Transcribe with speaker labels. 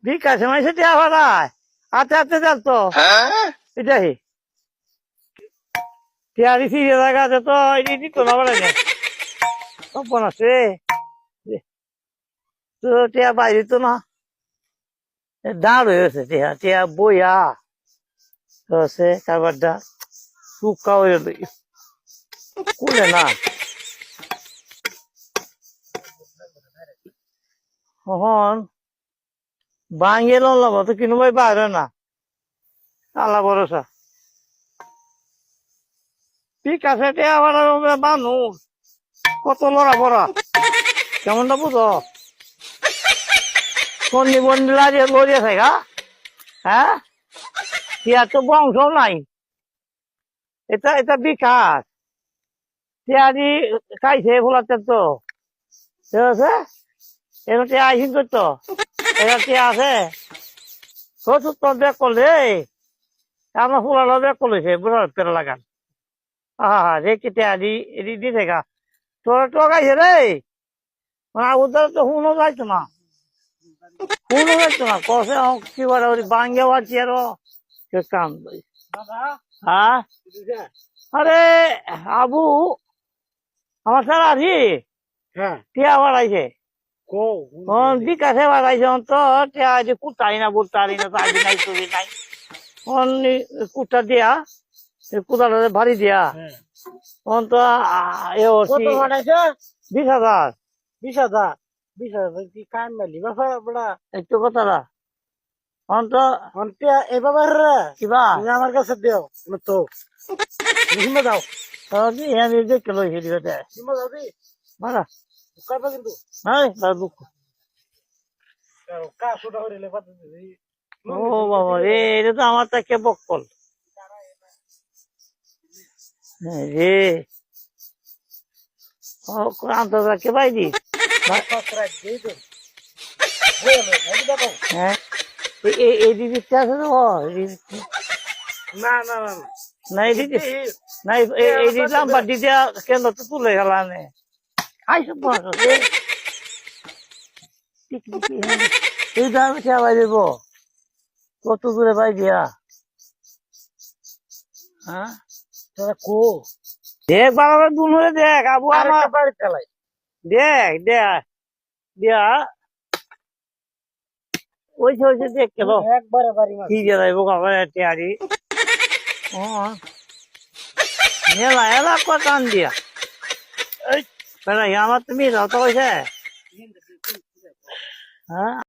Speaker 1: বিকাশে মাইছে টিয়া ভাড়ায় হাতে হাতে চলতো এটাই টিয়ারি ফিরে জায়গাতে তো এটি দিত না বলে তপন আছে তো টিয়া বাইরে তো না দাঁড় হয়েছে টিয়া টিয়া বইয়া হচ্ছে কারবারটা শুকা হয়ে কুলে না তখন ভাঙিয়ে লব তো কিনো ভাই বাইরে না আল্লাহ ভরসা ঠিক আছে টিয়া ভাড়া মানুষ কত লড়া বড়া কেমনটা বুঝো বন্দি বন্দি লাগিয়ে লড়িয়ে থাকা হ্যাঁ টিয়ার তো বংশ নাই এটা এটা বিকাশ টিয়ারি খাইছে ফোলাতে তো ঠিক আছে এবার টিয়া আইসিন করতো এবার টিয়া আছে সত্তর ব্যাগ করলে আমার ফুলানো ব্যাগ করেছে বুড়ার পেরা লাগান রেখে টিয়ারি এটি দিয়ে থাকা তোরা টকাইছে রে উদ্ধার তো হুনো যাইতো না হুনো যাইতো না কষে কি বলে ওই বাঙ্গে বাড়ছি আরো কাম হ্যাঁ আরে আবু আমার স্যার আছি টিয়া বাড়াইছে বিকাশে বাড়াইছে তো টিয়া যে কুটাই না বুটারি না তাই নাই তুই নাই কুটা দিয়া কুটাটা ভারী দিয়া তখন তো 20,000
Speaker 2: 20,000 20,000 কি কাম মালি বাবা বড়া
Speaker 1: একটু কথা না তো
Speaker 2: অন্তে এভাবে রে
Speaker 1: কিবা
Speaker 2: তুমি আমার কাছে দিও তো নিমে দাও
Speaker 1: কি আমি দেখতে লইছি দিতে
Speaker 2: নিমে দাও দি
Speaker 1: মারা
Speaker 2: কাইবা কিন্তু
Speaker 1: নাই বাবু
Speaker 2: কা সুদা হইলে পাতে দি
Speaker 1: ও বাবা রে এটা তো আমার তাকে বকল রে ও আন্তর্জাতিক বাইদি হ্যাঁ এই দিদিটা আছে তো
Speaker 2: না না না
Speaker 1: না এই দিদি না এই দিলাম বা দিদিয়া কেন তো তুলে গেলানে খাইছো এই দামে খেয়া বাই দিব কত দূরে বাই দিয়া হ্যাঁ
Speaker 2: তোরা কো
Speaker 1: দেখ বাবা দুন হয়ে দেখ আবু আমার
Speaker 2: বাড়ি চালাই
Speaker 1: দেখ দেখ দিয়া ওই দেখ কেন
Speaker 2: একবারে বাড়ি মাছ
Speaker 1: কি যাইব বাবা টিয়ারি মেলা এলা টান দিয়া এই আমার তুমি যাও তো হয়েছে হ্যাঁ